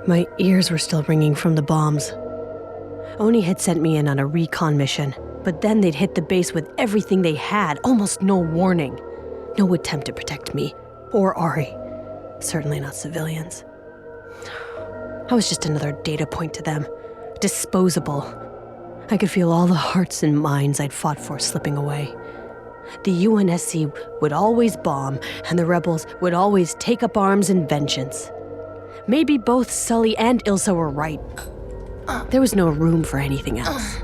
My ears were still ringing from the bombs. Oni had sent me in on a recon mission, but then they'd hit the base with everything they had, almost no warning. No attempt to protect me, or Ari. Certainly not civilians. I was just another data point to them. Disposable. I could feel all the hearts and minds I'd fought for slipping away. The UNSC would always bomb, and the rebels would always take up arms in vengeance. Maybe both Sully and Ilsa were right. There was no room for anything else.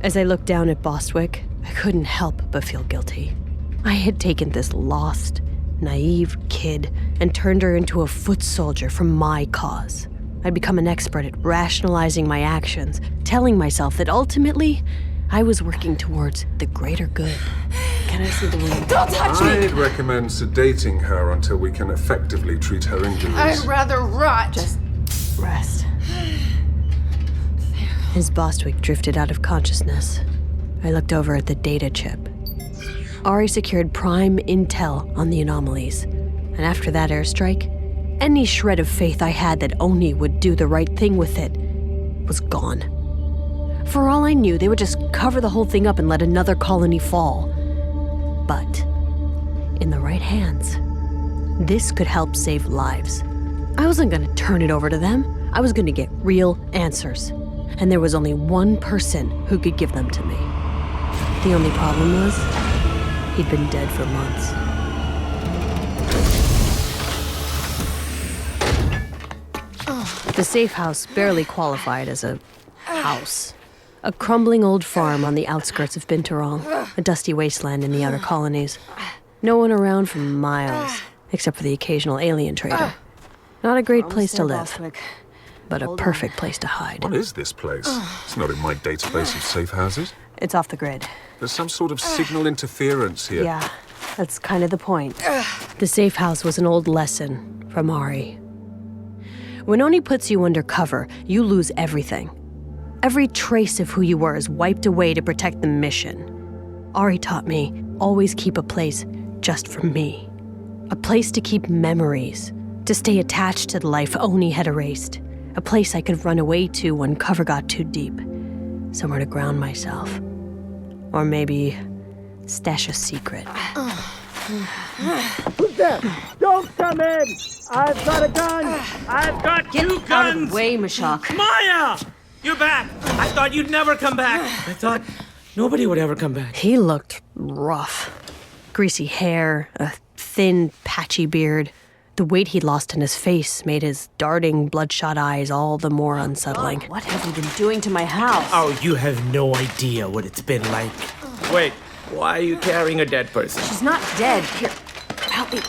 As I looked down at Bostwick, I couldn't help but feel guilty. I had taken this lost, naive kid and turned her into a foot soldier for my cause. I'd become an expert at rationalizing my actions, telling myself that ultimately, I was working towards the greater good. Can I see the room? Don't touch me! I'd recommend sedating her until we can effectively treat her injuries. I'd rather rot. Just rest. As Bostwick drifted out of consciousness, I looked over at the data chip. Ari secured prime intel on the anomalies, and after that airstrike, any shred of faith I had that Oni would do the right thing with it was gone. For all I knew, they would just cover the whole thing up and let another colony fall. But in the right hands, this could help save lives. I wasn't going to turn it over to them. I was going to get real answers. And there was only one person who could give them to me. The only problem was, he'd been dead for months. The safe house barely qualified as a house. A crumbling old farm on the outskirts of Binturong, a dusty wasteland in the outer colonies. No one around for miles, except for the occasional alien trader. Not a great place to live, but a perfect place to hide. What is this place? It's not in my database of safe houses. It's off the grid. There's some sort of signal interference here. Yeah, that's kind of the point. The safe house was an old lesson from Ari. When Oni puts you under cover, you lose everything. Every trace of who you were is wiped away to protect the mission. Ari taught me, always keep a place just for me. A place to keep memories, to stay attached to the life Oni had erased. A place I could run away to when cover got too deep. Somewhere to ground myself. Or maybe stash a secret. Who's there? Don't come in! I've got a gun! I've got Get two out guns! of the way, Mashak. Maya! You're back! I thought you'd never come back. I thought nobody would ever come back. He looked rough. Greasy hair, a thin, patchy beard. The weight he'd lost in his face made his darting, bloodshot eyes all the more unsettling. What have you been doing to my house? Oh, you have no idea what it's been like. Wait, why are you carrying a dead person? She's not dead. Here, help me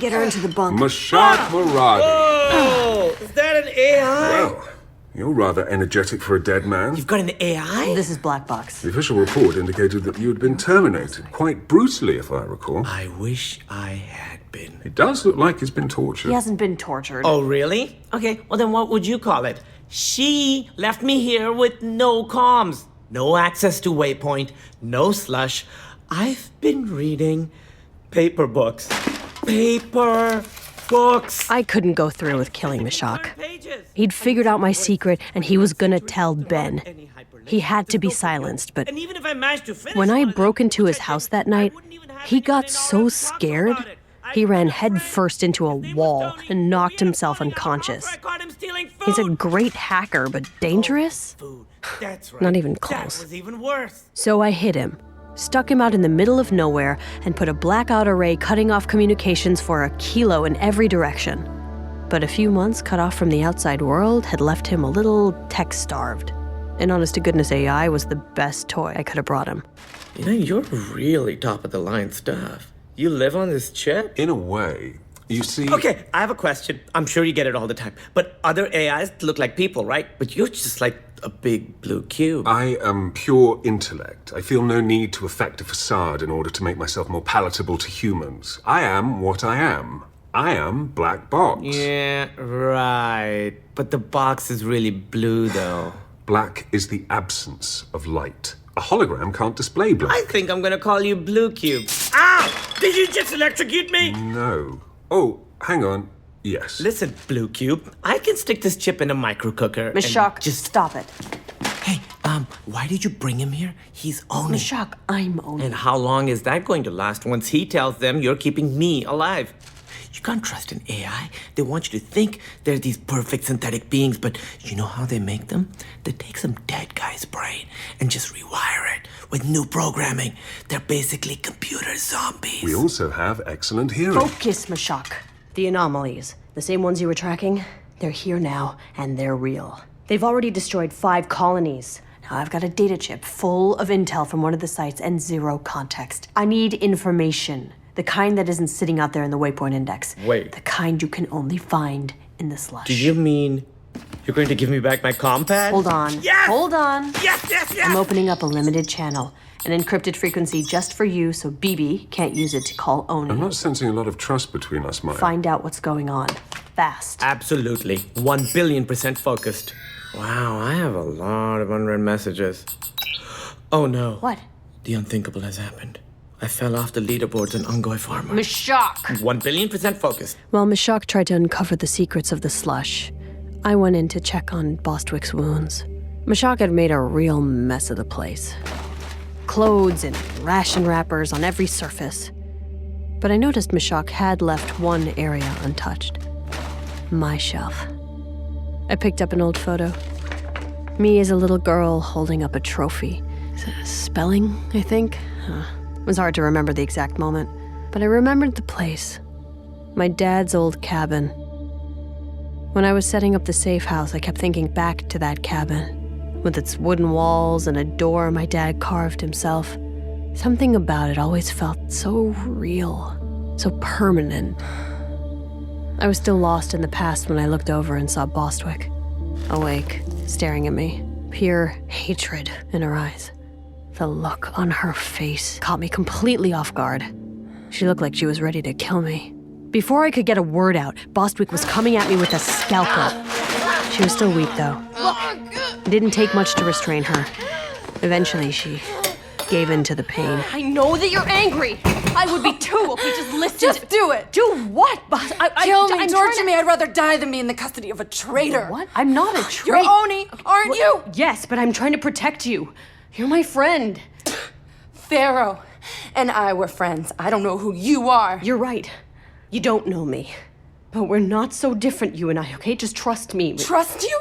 get her into the bunk. Mashak Muradi. Oh, is that an AI? Well, you're rather energetic for a dead man. You've got an AI? This is Black Box. The official report indicated that you had been terminated, quite brutally, if I recall. I wish I had been. It does look like he's been tortured. He hasn't been tortured. Oh, really? Okay, well then what would you call it? She left me here with no comms, no access to Waypoint, no slush. I've been reading paper books. Paper books. I couldn't go through with killing Mashak. Pages. He'd figured out my secret, and he was gonna tell Ben. He had to be silenced, but And even if I managed to finish when I one, broke into his which I house didn't, that night, I wouldn't even have he anything got in so order to talk scared, about it. he ran I'd head first into a His name was wall Tony. and knocked We himself had a fight unconscious. after I caught him stealing food. He's a great hacker, but dangerous? Food. That's right. Not even That close. was even worse. So I hid him, stuck him out in the middle of nowhere, and put a blackout array cutting off communications for a kilo in every direction. But a few months cut off from the outside world had left him a little tech-starved. And honest-to-goodness AI was the best toy I could have brought him. You know, you're really top-of-the-line stuff. You live on this chip? In a way, you see... Okay, I have a question. I'm sure you get it all the time. But other AIs look like people, right? But you're just like a big blue cube. I am pure intellect. I feel no need to affect a facade in order to make myself more palatable to humans. I am what I am. I am Black Box. Yeah, right. But the box is really blue, though. Black is the absence of light. A hologram can't display black. I think I'm gonna call you Blue Cube. Ow! Did you just electrocute me? No. Oh, hang on. Yes. Listen, Blue Cube, I can stick this chip in a micro cooker. Miss and Shock, just stop it. Hey, why did you bring him here? He's Oni. Miss Shock, I'm Oni. And how long is that going to last once he tells them you're keeping me alive? You can't trust an AI. They want you to think they're these perfect synthetic beings, but you know how they make them? They take some dead guy's brain and just rewire it with new programming. They're basically computer zombies. We also have excellent hearing. Focus, Miss Shock. The anomalies, the same ones you were tracking, they're here now, and they're real. They've already destroyed 5 colonies. Now I've got a data chip full of intel from one of the sites and 0 context. I need information. The kind that isn't sitting out there in the waypoint index. Wait. The kind you can only find in the slush. Do you mean you're going to give me back my compad? Hold on. Yes! Hold on. Yes, yes, yes! I'm opening up a limited channel. An encrypted frequency just for you so BB can't use it to call Oni. I'm not sensing a lot of trust between us, Maya. Find out what's going on. Fast. Absolutely. 1,000,000,000% focused. Wow, I have a lot of unread messages. Oh no. What? The unthinkable has happened. I fell off the leaderboards in Ungoy Farmer. Miss Shock! 1,000,000,000% focused. While Miss Shock tried to uncover the secrets of the slush, I went in to check on Bostwick's wounds. Miss Shock had made a real mess of the place. Clothes and ration wrappers on every surface. But I noticed Miss Shock had left one area untouched. My shelf. I picked up an old photo. Me as a little girl holding up a trophy. Spelling, I think? It was hard to remember the exact moment, but I remembered the place. My dad's old cabin. When I was setting up the safe house, I kept thinking back to that cabin, with its wooden walls and a door my dad carved himself. Something about it always felt so real, so permanent. I was still lost in the past when I looked over and saw Bostwick, awake, staring at me, pure hatred in her eyes. The look on her face caught me completely off guard. She looked like she was ready to kill me. Before I could get a word out, Bostwick was coming at me with a scalpel. She was still weak, though. It didn't take much to restrain her. Eventually, she gave in to the pain. I know that you're angry. I would be too if we just listened. Just do it. Do what, boss? Kill me, I'm torture trying to- me. I'd rather die than be in the custody of a traitor. What? I'm not a You're traitor. Oni, aren't you? Yes, but I'm trying to protect you. You're my friend. Pharaoh and I were friends. I don't know who you are. You're right. You don't know me. But we're not so different, you and I, okay? Just trust me. Trust you?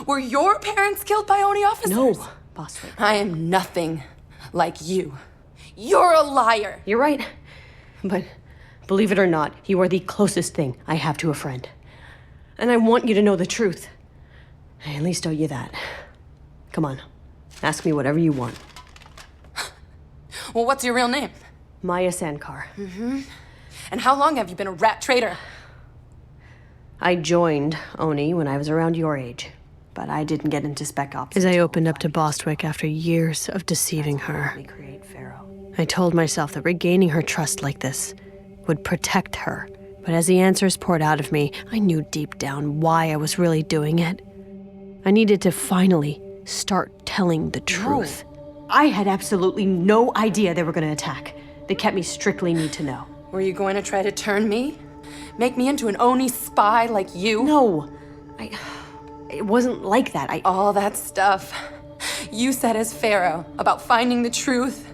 Were your parents killed by Oni officers? No, Bostwick. I am nothing like you. You're a liar. You're right. But believe it or not, you are the closest thing I have to a friend. And I want you to know the truth. I at least owe you that. Come on. Ask me whatever you want. Well, what's your real name? Maya Sankar. And how long have you been a rat traitor? I joined Oni when I was around your age, but I didn't get into Spec Ops. As I opened up to Bostwick after years of deceiving her, I told myself that regaining her trust like this would protect her. But as the answers poured out of me, I knew deep down why I was really doing it. I needed to finally start telling the truth. I had absolutely no idea they were going to attack. They kept me strictly need to know. Were you going to try to turn me? Make me into an Oni spy like you? No, it wasn't like that. All that stuff you said as Pharaoh about finding the truth,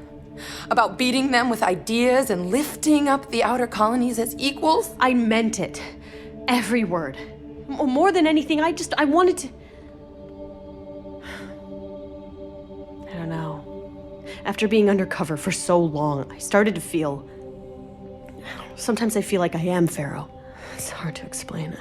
about beating them with ideas and lifting up the outer colonies as equals. I meant it. Every word. More than anything, I wanted to... I don't know. After being undercover for so long, I started to feel... Sometimes I feel like I am Pharaoh. It's hard to explain.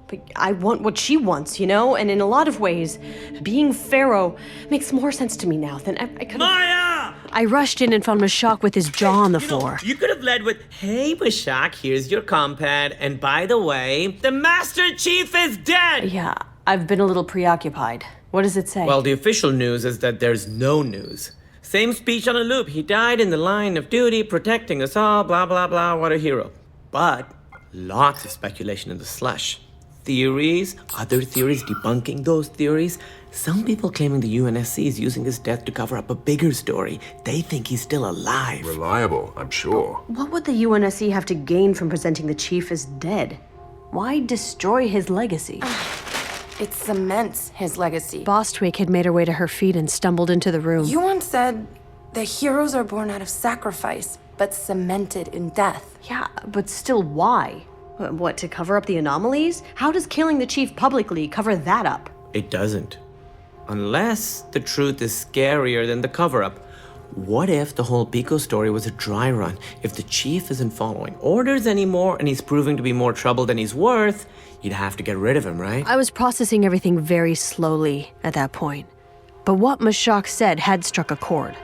But I want what she wants, you know? And in a lot of ways, being Pharaoh makes more sense to me now than I could have... Maya! I rushed in and found Mashak with his jaw on the floor. You could have led with, "Hey, Mashak, here's your compad. And by the way, the Master Chief is dead!" Yeah, I've been a little preoccupied. What does it say? Well, the official news is that there's no news. Same speech on a loop. He died in the line of duty, protecting us all, blah, blah, blah, what a hero. But lots of speculation in the slush. theories, other theories debunking those theories. Some people claiming the UNSC is using his death to cover up a bigger story. They think he's still alive. Reliable, I'm sure. What would the UNSC have to gain from presenting the chief as dead? Why destroy his legacy? It cements his legacy. Bostwick had made her way to her feet and stumbled into the room. You once said the heroes are born out of sacrifice, but cemented in death. Yeah, but still, why? What, to cover up the anomalies? How does killing the chief publicly cover that up? It doesn't. Unless the truth is scarier than the cover-up. What if the whole Pico story was a dry run? If the chief isn't following orders anymore and he's proving to be more trouble than he's worth, you'd have to get rid of him, right? I was processing everything very slowly at that point. But what Mashak said had struck a chord.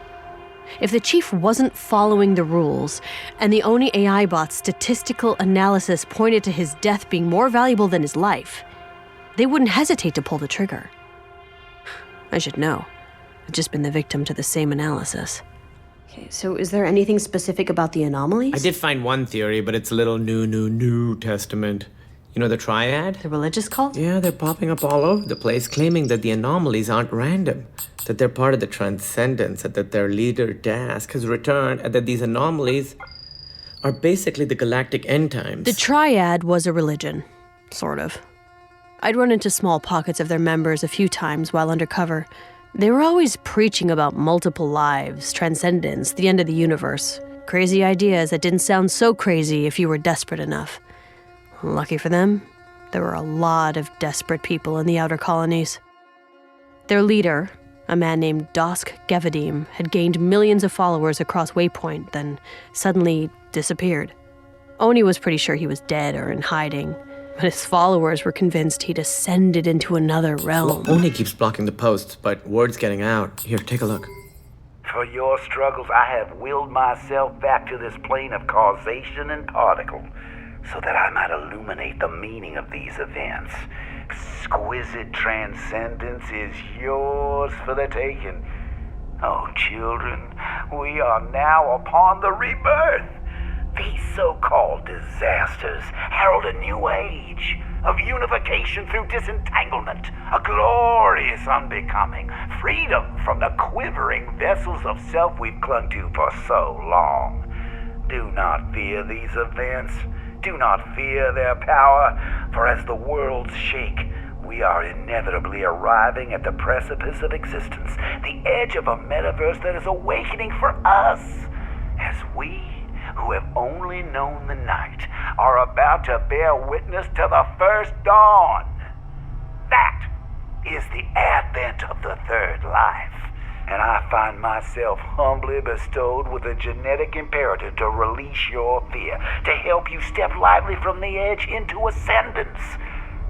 If the chief wasn't following the rules, and the Oni AI bot's statistical analysis pointed to his death being more valuable than his life, they wouldn't hesitate to pull the trigger. I should know. I've just been the victim to the same analysis. Okay, so is there anything specific about the anomalies? I did find one theory, but it's a little New Testament. You know the triad? The religious cult? Yeah, they're popping up all over the place, claiming that the anomalies aren't random, that they're part of the transcendence, and that their leader, Dask, has returned, and that these anomalies are basically the galactic end times. The triad was a religion, sort of. I'd run into small pockets of their members a few times while undercover. They were always preaching about multiple lives, transcendence, the end of the universe. Crazy ideas that didn't sound so crazy if you were desperate enough. Lucky for them, there were a lot of desperate people in the outer colonies. Their leader, a man named Dosk Gevadim, had gained millions of followers across Waypoint, then suddenly disappeared. Oni was pretty sure he was dead or in hiding, but his followers were convinced he'd ascended into another realm. Well, Oni keeps blocking the posts, but word's getting out. Here, take a look. For your struggles, I have willed myself back to this plane of causation and particle, so that I might illuminate the meaning of these events. Exquisite transcendence is yours for the taking. Oh, children, we are now upon the rebirth. These so-called disasters herald a new age of unification through disentanglement, a glorious unbecoming, freedom from the quivering vessels of self we've clung to for so long. Do not fear these events. Do not fear their power, for as the worlds shake, we are inevitably arriving at the precipice of existence, the edge of a metaverse that is awakening for us, as we, who have only known the night, are about to bear witness to the first dawn. That is the advent of the third life. And I find myself humbly bestowed with a genetic imperative to release your fear, to help you step lightly from the edge into ascendance.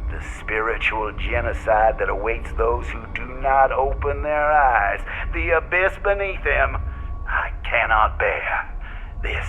The spiritual genocide that awaits those who do not open their eyes, the abyss beneath them, I cannot bear. This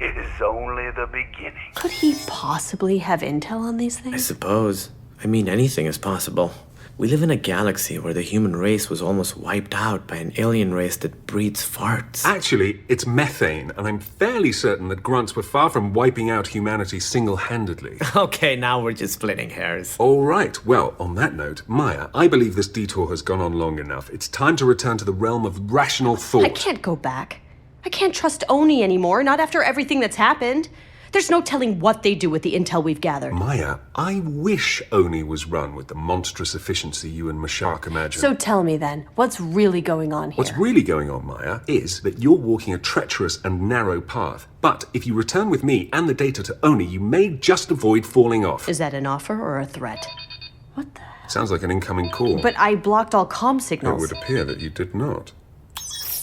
is only the beginning. Could he possibly have intel on these I things? suppose. I mean, anything is possible. We live in a galaxy where the human race was almost wiped out by an alien race that breeds farts. Actually, it's methane, and I'm fairly certain that grunts were far from wiping out humanity single-handedly. Okay, now we're just splitting hairs. All right, well, on that note, Maya, I believe this detour has gone on long enough. It's time to return to the realm of rational thought. I can't go back. I can't trust Oni anymore, not after everything that's happened. There's no telling what they do with the intel we've gathered. Maya, I wish Oni was run with the monstrous efficiency you and Mashak imagine. So tell me then, what's really going on here? What's really going on, Maya, is that you're walking a treacherous and narrow path. But if you return with me and the data to Oni, you may just avoid falling off. Is that an offer or a threat? What the hell? Sounds like an incoming call. But I blocked all comm It signals. would appear that you did not.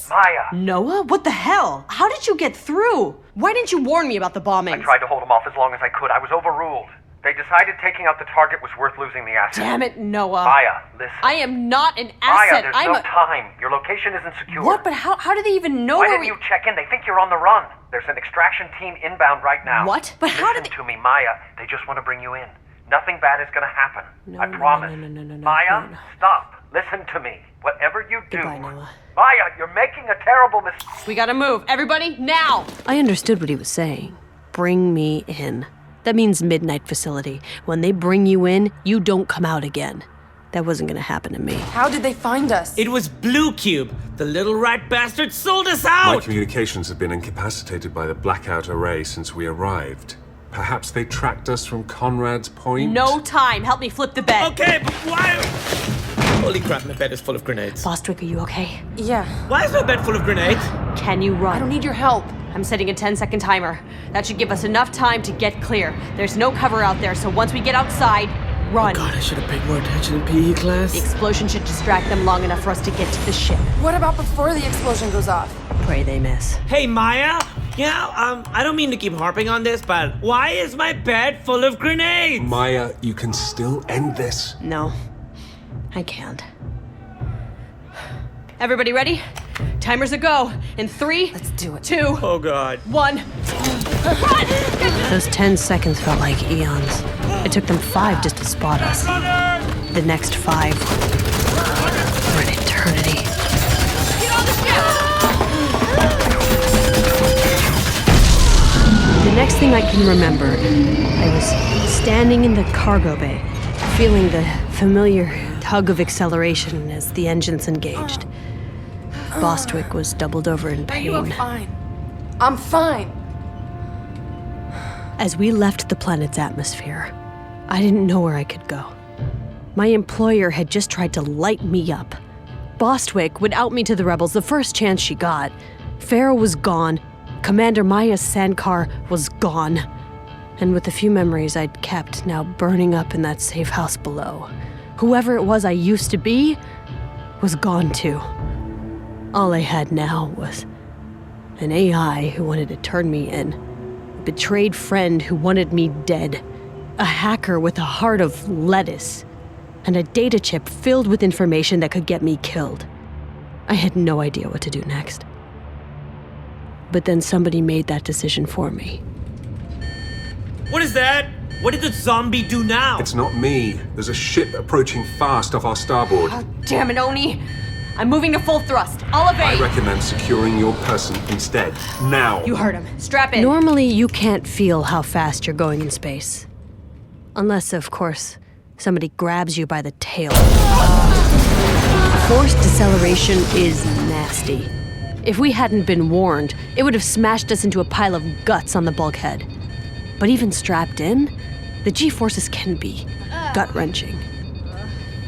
Maya! Noah? What the hell? How did you get through? Why didn't you warn me about the bombing? I tried to hold them off as long as I could. I was overruled. They decided taking out the target was worth losing the asset. Damn it, Noah. Maya, listen. I am not an Maya, asset. there's I'm no a... time. Your location isn't secure. What? But how do they even know Why where didn't you check in? They think you're on the run. There's an extraction team inbound right now. What? But how did Listen to me, Maya. They just want to bring you in. Nothing bad is going to happen. I promise. No, Maya, no. stop. Listen to me. Whatever you do. Goodbye, Noah. Maya, you're making a terrible mistake. We gotta move. Everybody, now! I understood what he was saying. Bring me in. That means midnight facility. When they bring you in, you don't come out again. That wasn't gonna happen to me. How did they find us? It was Blue Cube. The little rat bastard sold us My out! communications have been incapacitated by the blackout array since we arrived. Perhaps they tracked us from Conrad's Point? No time. Help me flip the bed. Okay, but why? Holy crap, my bed is full of grenades. Bostwick, are you okay? Yeah. Why is my bed full of grenades? Can you run? I don't need your help. I'm setting a 10-second timer. That should give us enough time to get clear. There's no cover out there, so once we get outside, run. God, I should have paid more attention in PE class. The explosion should distract them long enough for us to get to the ship. What about before the explosion goes off? Pray they miss. Hey, Maya? Yeah, I don't mean to keep harping on this, but why is my bed full of grenades? Maya, you can still end this. No, I can't. Everybody ready? Timers a go. In 3, Let's do it. 2, Oh, God. 1. Those 10 seconds felt like eons. It took them 5 just to spot us. The next 5 were an eternity. The next thing I can remember, I was standing in the cargo bay, feeling the familiar tug of acceleration as the engines engaged. Bostwick was doubled over in You are pain. fine. I'm fine. As we left the planet's atmosphere, I didn't know where I could go. My employer had just tried to light me up. Bostwick would out me to the rebels the first chance she got. Pharaoh was gone. Commander Maya Sankar was gone. And with the few memories I'd kept now burning up in that safe house below, whoever it was I used to be was gone too. All I had now was an AI who wanted to turn me in, a betrayed friend who wanted me dead, a hacker with a heart of lettuce, and a data chip filled with information that could get me killed. I had no idea what to do next. But then somebody made that decision for me. What is that? What did the zombie do now? It's not me. There's a ship approaching fast off our starboard. Damn it, Oni. I'm moving to full thrust. I'll I evade. recommend securing your person instead. Now. You heard him. Strap in. Normally, you can't feel how fast you're going in space. Unless, of course, somebody grabs you by the tail. Forced deceleration is nasty. If we hadn't been warned, it would have smashed us into a pile of guts on the bulkhead. But even strapped in, the G-forces can be gut-wrenching.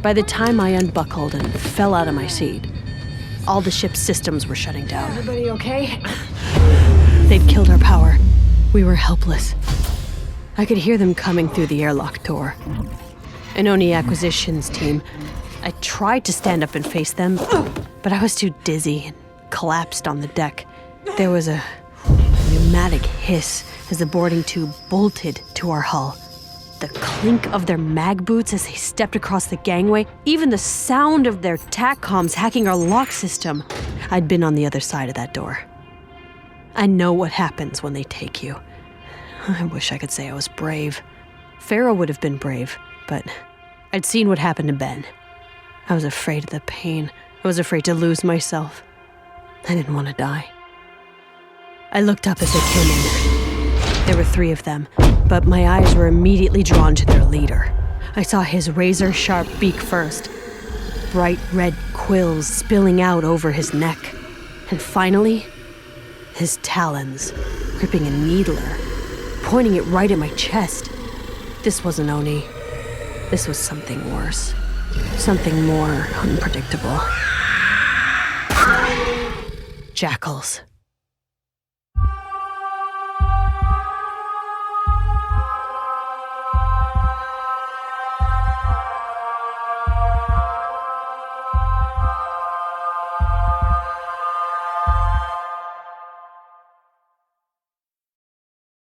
By the time I unbuckled and fell out of my seat, all the ship's systems were shutting down. Everybody okay? They'd killed our power. We were helpless. I could hear them coming through the airlock door. An Oni acquisitions team. I tried to stand up and face them, but I was too dizzy and collapsed on the deck. There was a pneumatic hiss as the boarding tube bolted to our hull. The clink of their mag boots as they stepped across the gangway, even the sound of their TACCOMs hacking our lock system. I'd been on the other side of that door. I know what happens when they take you. I wish I could say I was brave. Pharaoh would have been brave, but I'd seen what happened to Ben. I was afraid of the pain. I was afraid to lose myself. I didn't want to die. I looked up as they came in. There were 3 of them, but my eyes were immediately drawn to their leader. I saw his razor-sharp beak first, bright red quills spilling out over his neck, and finally, his talons, gripping a needler, pointing it right at my chest. This wasn't Oni. This was something worse. Something more unpredictable. Jackals.